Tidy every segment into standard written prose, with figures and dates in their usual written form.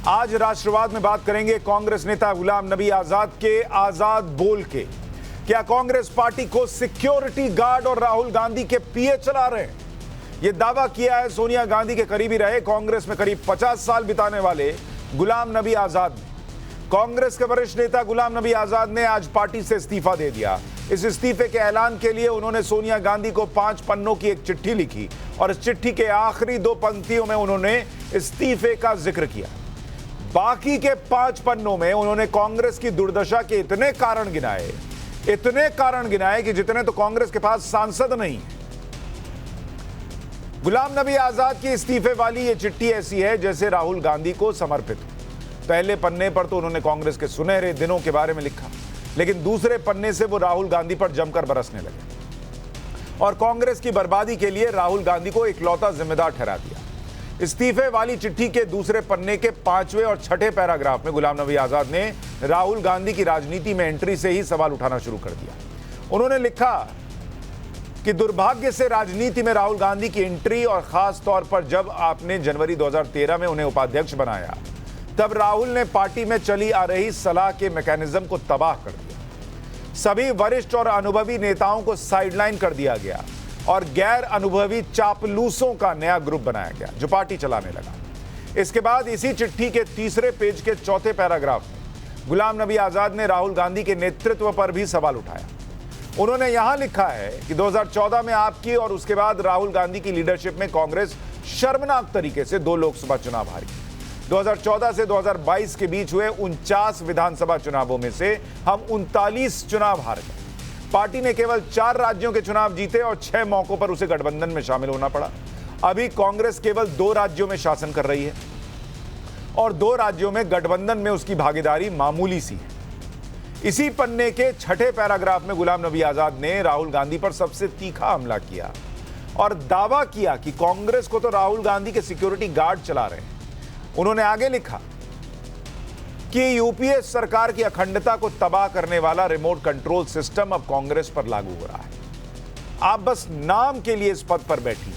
आज राष्ट्रवाद में बात करेंगे कांग्रेस नेता गुलाम नबी आजाद के आजाद बोल के। क्या कांग्रेस पार्टी को सिक्योरिटी गार्ड और राहुल गांधी के पीए चला रहे हैं? यह दावा किया है सोनिया गांधी के करीबी रहे कांग्रेस में करीब 50 साल बिताने वाले गुलाम नबी आजाद ने। कांग्रेस के वरिष्ठ नेता गुलाम नबी आजाद ने आज पार्टी से इस्तीफा दे दिया। इस इस्तीफे के ऐलान के लिए उन्होंने सोनिया गांधी को 5 पन्नों की एक चिट्ठी लिखी और इस चिट्ठी के आखिरी 2 पंक्तियों में उन्होंने इस्तीफे का जिक्र किया। बाकी के 5 पन्नों में उन्होंने कांग्रेस की दुर्दशा के इतने कारण गिनाए कि जितने तो कांग्रेस के पास सांसद नहीं। गुलाम नबी आजाद की इस्तीफे वाली ये चिट्ठी ऐसी है जैसे राहुल गांधी को समर्पित हो। पहले पन्ने पर तो उन्होंने कांग्रेस के सुनहरे दिनों के बारे में लिखा, लेकिन दूसरे पन्ने से वो राहुल गांधी पर जमकर बरसने लगे और कांग्रेस की बर्बादी के लिए राहुल गांधी को इकलौता जिम्मेदार ठहरा दिया। इस्तीफे वाली चिट्ठी के दूसरे पन्ने के 5वें और 6ठे पैराग्राफ में गुलाम नबी आजाद ने राहुल गांधी की राजनीति में एंट्री से ही सवाल उठाना शुरू कर दिया। उन्होंने लिखा कि दुर्भाग्य से राजनीति में राहुल गांधी की एंट्री और खास तौर पर जब आपने जनवरी 2013 में उन्हें उपाध्यक्ष बनाया, तब राहुल ने पार्टी में चली आ रही सलाह के मैकेनिज्म को तबाह कर दिया। सभी वरिष्ठ और अनुभवी नेताओं को साइडलाइन कर दिया गया और गैर अनुभवी चापलूसों का नया ग्रुप बनाया गया जो पार्टी चलाने लगा। इसके बाद इसी चिट्ठी के तीसरे पेज के 4थे पैराग्राफ में गुलाम नबी आजाद ने राहुल गांधी के नेतृत्व पर भी सवाल उठाया। उन्होंने यहां लिखा है कि 2014 में आपकी और उसके बाद राहुल गांधी की लीडरशिप में कांग्रेस शर्मनाक तरीके से 2 लोकसभा चुनाव हारी। 2014 से 2022 के बीच हुए 49 विधानसभा चुनावों में से हम 39 चुनाव हार गए। पार्टी ने केवल 4 राज्यों के चुनाव जीते और 6 मौकों पर उसे गठबंधन में शामिल होना पड़ा। अभी कांग्रेस केवल 2 राज्यों में शासन कर रही है और 2 राज्यों में गठबंधन में उसकी भागीदारी मामूली सी है। इसी पन्ने के 6ठे पैराग्राफ में गुलाम नबी आजाद ने राहुल गांधी पर सबसे तीखा हमला किया और दावा किया कि कांग्रेस को तो राहुल गांधी के सिक्योरिटी गार्ड चला रहे हैं। उन्होंने आगे लिखा कि यूपीए सरकार की अखंडता को तबाह करने वाला रिमोट कंट्रोल सिस्टम अब कांग्रेस पर लागू हो रहा है। आप बस नाम के लिए इस पद पर बैठी,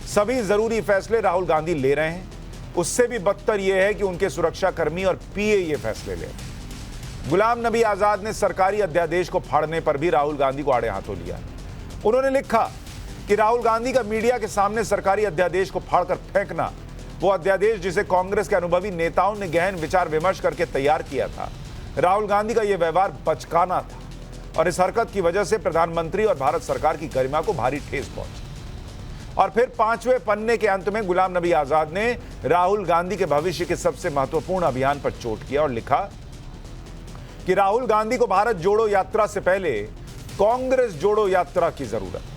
सभी जरूरी फैसले राहुल गांधी ले रहे हैं। उससे भी बदतर यह है कि उनके सुरक्षाकर्मी और पीए ये फैसले ले रहे हैं। गुलाम नबी आजाद ने सरकारी अध्यादेश को फाड़ने पर भी राहुल गांधी को आड़े हाथों लिया। उन्होंने लिखा कि राहुल गांधी का मीडिया के सामने सरकारी अध्यादेश को फाड़कर फेंकना, वो अध्यादेश जिसे कांग्रेस के अनुभवी नेताओं ने गहन विचार विमर्श करके तैयार किया था, राहुल गांधी का यह व्यवहार बचकाना था और इस हरकत की वजह से प्रधानमंत्री और भारत सरकार की गरिमा को भारी ठेस पहुंची। और फिर 5वें पन्ने के अंत में गुलाम नबी आजाद ने राहुल गांधी के भविष्य के सबसे महत्वपूर्ण अभियान पर चोट किया और लिखा कि राहुल गांधी को भारत जोड़ो यात्रा से पहले कांग्रेस जोड़ो यात्रा की जरूरत है।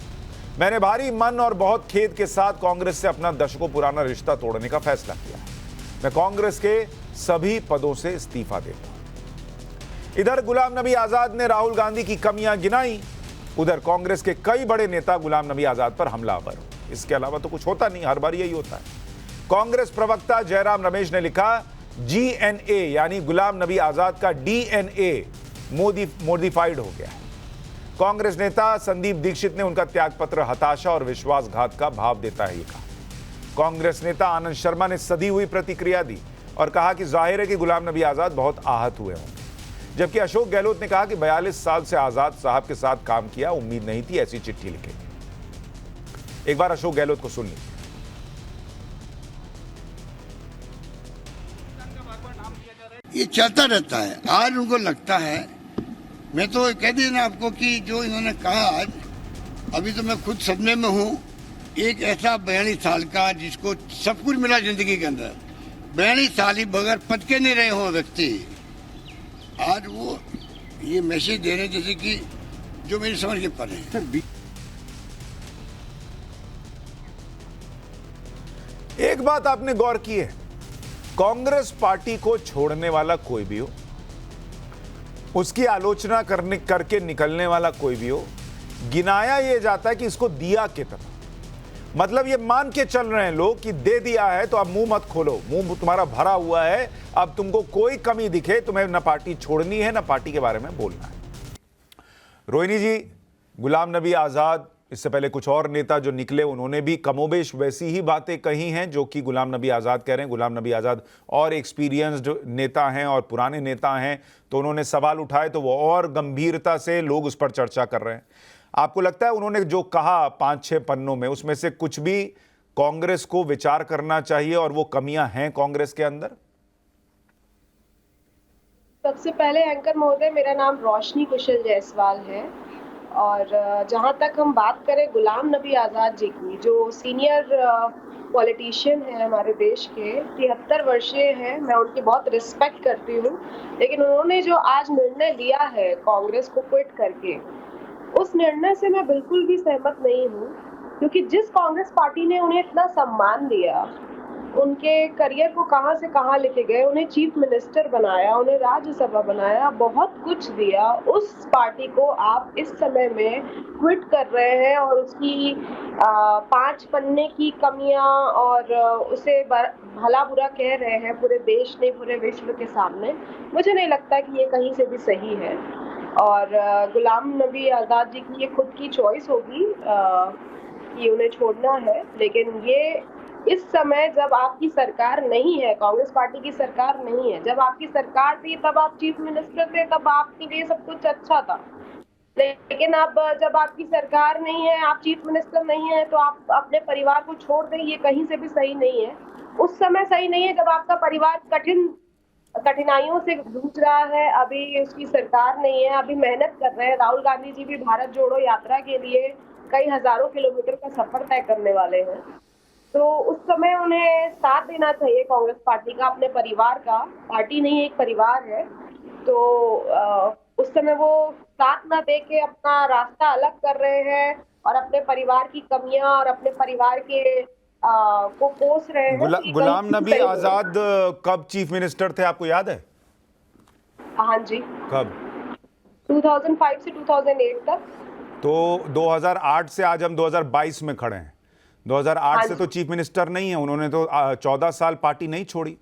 मैंने भारी मन और बहुत खेद के साथ कांग्रेस से अपना दशकों पुराना रिश्ता तोड़ने का फैसला किया है। मैं कांग्रेस के सभी पदों से इस्तीफा देता हूं। इधर गुलाम नबी आजाद ने राहुल गांधी की कमियां गिनाई, उधर कांग्रेस के कई बड़े नेता गुलाम नबी आजाद पर हमलावर हो। इसके अलावा तो कुछ होता नहीं, हर बार यही होता है। कांग्रेस प्रवक्ता जयराम रमेश ने लिखा, जीएनए यानी गुलाम नबी आजाद का डीएनए मोडिफाइड हो गया है। कांग्रेस नेता संदीप दीक्षित ने उनका त्यागपत्र हताशा और विश्वासघात का भाव देता है ये कहा। कांग्रेस नेता आनंद शर्मा ने सधी हुई प्रतिक्रिया दी और कहा कि जाहिर है कि गुलाम नबी आजाद बहुत आहत हुए होंगे। जबकि अशोक गहलोत ने कहा कि 42 साल से आजाद साहब के साथ काम किया, उम्मीद नहीं थी ऐसी चिट्ठी लिखेंगे। एक बार अशोक गहलोत को सुन लीजिए। ये चलता रहता है। आज उनको लगता है, मैं तो कह दिया ना आपको कि जो इन्होंने कहा आज, अभी तो मैं खुद सदमे में हूँ। एक ऐसा 42 साल का जिसको सब कुछ मिला जिंदगी के अंदर, 42 साल ही बगैर पद के नहीं रहे हो व्यक्ति, आज वो ये मैसेज दे रहे हैं जैसे कि जो मेरी समझ के परे हैं। एक बात आपने गौर की है, कांग्रेस पार्टी को छोड़ने वाला कोई भी हो, उसकी आलोचना करके निकलने वाला कोई भी हो, गिनाया यह जाता है कि इसको दिया कितना। मतलब ये मान के चल रहे हैं लोग कि दे दिया है तो अब मुंह मत खोलो, मुंह तुम्हारा भरा हुआ है, अब तुमको कोई कमी दिखे तुम्हें ना पार्टी छोड़नी है ना पार्टी के बारे में बोलना है। रोहिणी जी, गुलाम नबी आजाद इससे पहले कुछ और नेता जो निकले उन्होंने भी कमोबेश वैसी ही बातें कही हैं जो कि गुलाम नबी आज़ाद कह रहे हैं। गुलाम नबी आज़ाद और एक्सपीरियंस्ड नेता हैं और पुराने नेता हैं, तो उन्होंने सवाल उठाए तो वो और गंभीरता से लोग उस पर चर्चा कर रहे हैं। आपको लगता है उन्होंने जो कहा 5-6 पन्नों में, उसमें से कुछ भी कांग्रेस को विचार करना चाहिए और वो कमियां हैं कांग्रेस के अंदर? सबसे पहले एंकर महोदय, मेरा नाम रोशनी कुशल जायसवाल है और जहाँ तक हम बात करें गुलाम नबी आज़ाद जी की, जो सीनियर पॉलिटिशियन है हमारे देश के, 73 वर्षीय हैं, मैं उनकी बहुत रिस्पेक्ट करती हूँ। लेकिन उन्होंने जो आज निर्णय लिया है कांग्रेस को क्विट करके, उस निर्णय से मैं बिल्कुल भी सहमत नहीं हूँ, क्योंकि जिस कांग्रेस पार्टी ने उन्हें इतना सम्मान दिया, उनके करियर को कहां से कहां लेके गए, उन्हें चीफ मिनिस्टर बनाया, उन्हें राज्यसभा बनाया, बहुत कुछ दिया, उस पार्टी को आप इस समय में क्विट कर रहे हैं और उसकी 5 पन्ने की कमियां और उसे भला बुरा कह रहे हैं पूरे देश ने, पूरे विश्व के सामने। मुझे नहीं लगता कि ये कहीं से भी सही है और गुलाम नबी आज़ाद जी की ये खुद की चॉइस होगी कि उन्हें छोड़ना है। लेकिन ये इस समय जब आपकी सरकार नहीं है, कांग्रेस पार्टी की सरकार नहीं है, जब आपकी सरकार थी तब आप चीफ मिनिस्टर थे, तब आपके लिए सब कुछ अच्छा था। लेकिन अब जब आपकी सरकार नहीं है, आप चीफ मिनिस्टर नहीं है, तो आप अपने परिवार को छोड़ दें, ये कहीं से भी सही नहीं है। उस समय सही नहीं है जब आपका परिवार कठिनाइयों से जूझ रहा है, अभी उसकी सरकार नहीं है, अभी मेहनत कर रहे हैं। राहुल गांधी जी भी भारत जोड़ो यात्रा के लिए कई हजारों किलोमीटर का सफर तय करने वाले हैं, तो उस समय उन्हें साथ देना चाहिए कांग्रेस पार्टी का, अपने परिवार का। पार्टी नहीं, एक परिवार है, तो उस समय वो साथ ना दे के अपना रास्ता अलग कर रहे हैं और अपने परिवार की कमियां और अपने परिवार के को कोस रहे हैं। गुलाम नबी आज़ाद कब चीफ मिनिस्टर थे, आपको याद है? हाँ जी। कब? 2005 से 2008 तक। तो 2008 से आज हम 2022 में खड़े हैं। 2008 से तो चीफ मिनिस्टर नहीं है, उन्होंने तो 14 साल पार्टी नहीं छोड़ी।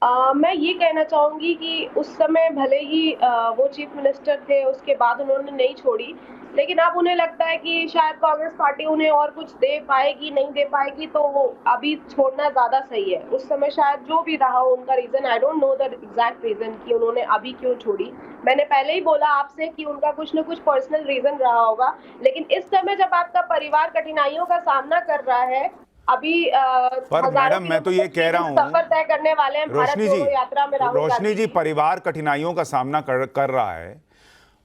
मैं ये कहना चाहूंगी कि उस समय भले ही वो चीफ मिनिस्टर थे, उसके बाद उन्होंने नहीं छोड़ी, लेकिन अब उन्हें लगता है कि शायद कांग्रेस पार्टी उन्हें और कुछ दे पाएगी, नहीं दे पाएगी, तो वो अभी छोड़ना ज्यादा सही है। उस समय शायद जो भी रहा हो उनका reason, I don't know the exact reason कि उन्होंने अभी क्यों छोड़ी। मैंने पहले ही बोला आपसे कि उनका कुछ न कुछ पर्सनल रीजन रहा होगा, लेकिन इस समय जब आपका परिवार कठिनाइयों का सामना कर रहा है, अभी पर मैडम मैं तो ये कह रहा हूँ, सफर तय करने वाले हैं भारत जोड़ो यात्रा में राहुल गांधी। रोशनी जी, परिवार कठिनाइयों का सामना कर रहा है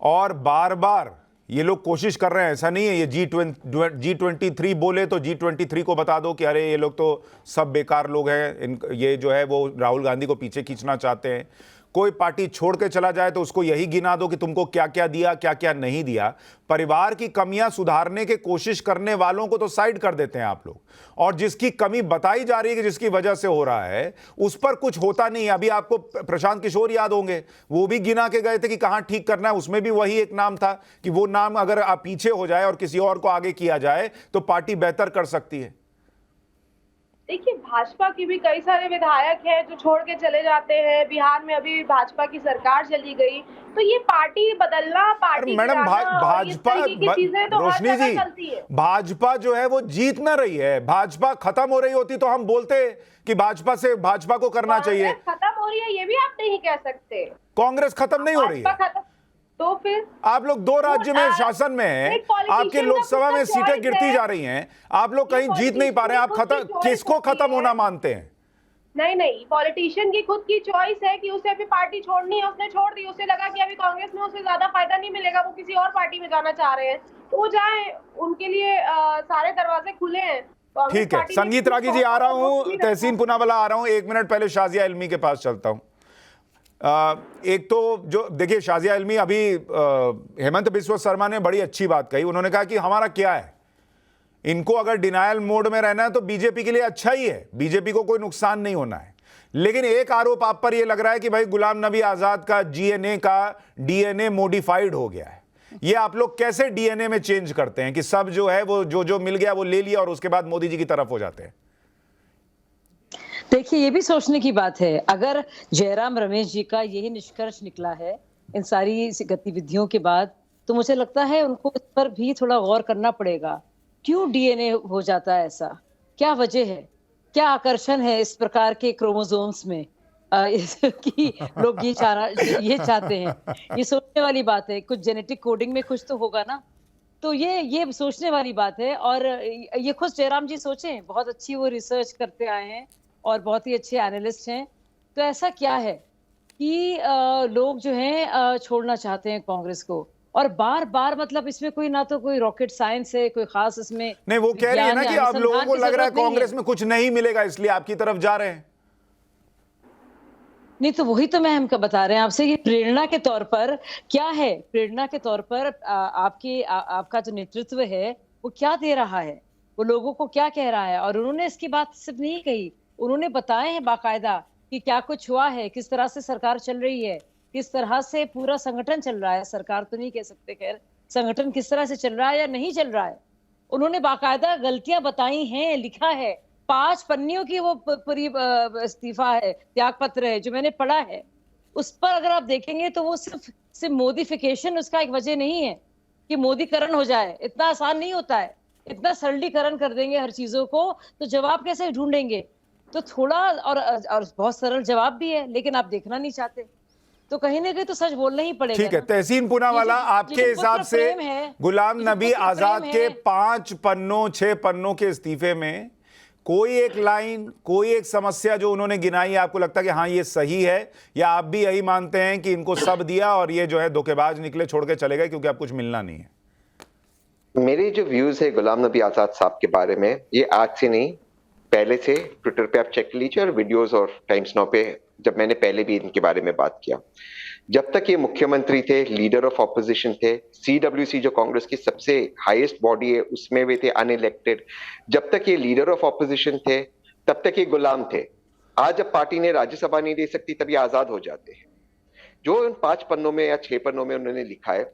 और बार बार ये लोग कोशिश कर रहे हैं। ऐसा नहीं है ये G23 बोले तो G23 को बता दो कि अरे ये लोग तो सब बेकार लोग हैं, ये जो है वो राहुल गांधी को पीछे खींचना चाहते हैं। कोई पार्टी छोड़ के चला जाए तो उसको यही गिना दो कि तुमको क्या क्या दिया, क्या क्या नहीं दिया। परिवार की कमियां सुधारने की कोशिश करने वालों को तो साइड कर देते हैं आप लोग, और जिसकी कमी बताई जा रही है कि जिसकी वजह से हो रहा है, उस पर कुछ होता नहीं। अभी आपको प्रशांत किशोर याद होंगे, वो भी गिना के गए थे कि कहां ठीक करना है, उसमें भी वही एक नाम था कि वो नाम अगर आप पीछे हो जाए और किसी और को आगे किया जाए तो पार्टी बेहतर कर सकती है। देखिए, भाजपा की भी कई सारे विधायक हैं जो छोड़ के चले जाते हैं। बिहार में अभी भाजपा की सरकार चली गई, तो ये पार्टी बदलना, पार्टी मैडम भाजपा, रोशनी जी, भाजपा जो है वो जीत ना रही है। भाजपा खत्म हो रही होती तो हम बोलते कि भाजपा को करना चाहिए। खत्म हो रही है ये भी आप नहीं कह सकते। कांग्रेस खत्म नहीं हो रही है, तो फिर आप लोग 2 राज्य में शासन में हैं, आपके लोकसभा में सीटें गिरती जा रही हैं, आप लोग कहीं जीत नहीं पा रहे हैं। आप किसको खत्म होना मानते हैं? नहीं, पॉलिटिशियन की खुद की चॉइस है कि उसे अभी पार्टी छोड़नी है, उसने छोड़ दी। उसे लगा कि अभी कांग्रेस में उसे ज्यादा फायदा नहीं मिलेगा, वो किसी और पार्टी में जाना चाह रहे हैं, तो वो जाए, उनके लिए सारे दरवाजे खुले हैं। ठीक है, संगीत रागी जी आ रहा हूं, तहसीन पुनावाला आ रहा हूं। 1 मिनट पहले शाजिया इल्मी के पास चलता हूं। एक तो जो देखिए, शाजिया इल्मी, अभी हेमंत बिस्वा शर्मा ने बड़ी अच्छी बात कही। उन्होंने कहा कि हमारा क्या है, इनको अगर डिनायल मोड में रहना है तो बीजेपी के लिए अच्छा ही है, बीजेपी को कोई नुकसान नहीं होना है। लेकिन एक आरोप आप पर यह लग रहा है कि भाई गुलाम नबी आजाद का डीएनए मॉडिफाइड हो गया है। ये आप लोग कैसे डीएनए में चेंज करते हैं कि सब जो है वो जो मिल गया वो ले लिया और उसके बाद मोदी जी की तरफ हो जाते हैं? देखिए, ये भी सोचने की बात है। अगर जयराम रमेश जी का यही निष्कर्ष निकला है इन सारी गतिविधियों के बाद तो मुझे लगता है उनको इस पर भी थोड़ा गौर करना पड़ेगा। क्यों डीएनए हो जाता है ऐसा? क्या वजह है? क्या आकर्षण है इस प्रकार के क्रोमोसोम्स में कि लोग ये चाहते हैं? ये सोचने वाली बात है। कुछ जेनेटिक कोडिंग में कुछ तो होगा ना? तो ये सोचने वाली बात है और ये खुद जयराम जी सोचें, बहुत अच्छी वो रिसर्च करते आए हैं और बहुत ही अच्छे एनालिस्ट हैं। तो ऐसा क्या है कि लोग जो हैं छोड़ना चाहते हैं कांग्रेस को और बार-बार मतलब इसमें कोई ना तो कोई रॉकेट साइंस है, कोई खास इसमें नहीं, वो कह रही है ना कि अब लोगों को लग रहा है कांग्रेस में कुछ नहीं मिलेगा इसलिए आपकी तरफ जा रहे हैं। नहीं तो वही तो मैं हमको बता रहे हैं आपसे कि प्रेरणा के तौर पर क्या है? प्रेरणा के तौर पर आपका जो नेतृत्व है वो क्या दे रहा है? वो लोगों को क्या कह रहा है? और उन्होंने इसकी बात सिर्फ नहीं कही, उन्होंने बताए हैं बाकायदा कि क्या कुछ हुआ है, किस तरह से सरकार चल रही है, किस तरह से पूरा संगठन चल रहा है। सरकार तो नहीं कह सकते, खैर संगठन किस तरह से चल रहा है या नहीं चल रहा है। उन्होंने बाकायदा गलतियां बताई हैं, लिखा है। 5 पन्नियों की वो पूरी इस्तीफा है, त्याग पत्र है जो मैंने पढ़ा है। उस पर अगर आप देखेंगे तो वो सिर्फ मोदिफिकेशन उसका एक वजह नहीं है कि मोदीकरण हो जाए। इतना आसान नहीं होता है। इतना सरलीकरण कर देंगे हर चीजों को तो जवाब कैसे ढूंढेंगे? तो थोड़ा और बहुत सरल जवाब भी है लेकिन आप देखना नहीं चाहते। तो कहीं ना कहीं तो सच बोलना ही पड़ेगा। ठीक है, तहसीन पूनावाला, आपके हिसाब से गुलाम नबी आजाद के 5 पन्नों 6 पन्नों के इस्तीफे में कोई एक लाइन, कोई एक समस्या जो उन्होंने गिनाई, आपको लगता है कि हाँ ये सही है, या आप भी यही मानते हैं कि इनको सब दिया और ये जो है धोखेबाज निकले, छोड़ के चले गए क्योंकि अब कुछ मिलना नहीं है? मेरे जो व्यूज है गुलाम नबी आजाद साहब के बारे में, ये आज से नहीं, पहले से ट्विटर पे आप चेक लीजिए और वीडियोस और टाइम्स नाउ पे जब मैंने पहले भी इनके बारे में बात किया। जब तक ये मुख्यमंत्री थे, लीडर ऑफ ऑपोजिशन थे, सीडब्ल्यूसी जो कांग्रेस की सबसे हाईएस्ट बॉडी है उसमें वे थे अनइलेक्टेड, जब तक ये लीडर ऑफ ऑपोजिशन थे तब तक ये गुलाम थे। आज जब पार्टी ने राज्यसभा नहीं दे सकती तब ये आजाद हो जाते हैं। जो इन 5 पन्नों में या 6 पन्नों में उन्होंने लिखा है,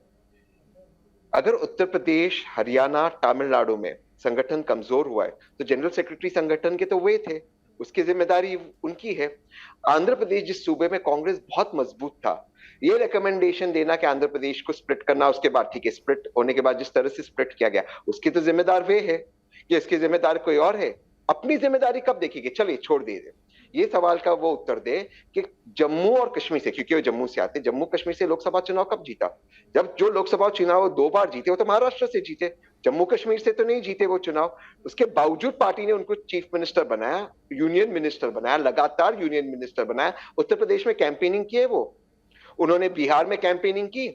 अगर उत्तर प्रदेश, हरियाणा, तमिलनाडु में संगठन कमजोर हुआ है तो जनरल सेक्रेटरी संगठन के तो वे थे, उसकी जिम्मेदारी उनकी है। आंध्र प्रदेश जिस सूबे में कांग्रेस बहुत मजबूत था, ये रिकमेंडेशन देना कि आंध्र प्रदेश को स्प्लिट करना, उसके बाद ठीक है स्प्लिट होने के बाद जिस तरह से स्प्लिट किया गया उसकी तो जिम्मेदार वे है कि इसकी जिम्मेदार कोई और है? अपनी जिम्मेदारी कब देखेंगे? चलिए छोड़ दीजिए, ये सवाल का वो उत्तर दे कि जम्मू और कश्मीर से, क्योंकि वो जम्मू से आते, जम्मू कश्मीर से लोकसभा चुनाव कब जीता? जब जो लोकसभा चुनाव 2 बार जीते वो तो महाराष्ट्र से जीते, जम्मू कश्मीर से तो नहीं जीते वो चुनाव। उसके बावजूद पार्टी ने उनको चीफ मिनिस्टर बनाया, यूनियन मिनिस्टर बनाया, लगातार यूनियन मिनिस्टर बनाया। उत्तर प्रदेश में कैंपेनिंग की है वो, उन्होंने बिहार में कैंपेनिंग की।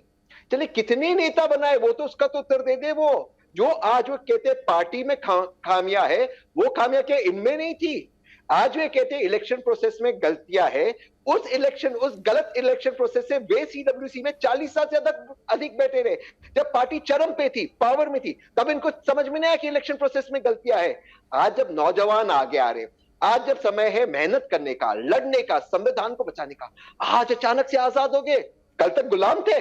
चलिए कितने नेता बनाए वो तो उसका तो उत्तर दे दे। वो जो आज वो कहते पार्टी में खामियां है, वो खामियां क्या इनमें नहीं थी? आज वे कहते हैं इलेक्शन प्रोसेस में गलतियां है, उस गलत इलेक्शन प्रोसेस से वे सीडब्ल्यूसी में 40 साल से अधिक बैठे रहे। जब पार्टी चरम पे थी, पावर में थी, तब इनको समझ में नहीं आया कि इलेक्शन प्रोसेस में गलतियां है। आज जब नौजवान आगे आ रहे, आज जब समय है मेहनत करने का, लड़ने का, संविधान को बचाने का, आज अचानक से आजाद हो गए, कल तक गुलाम थे।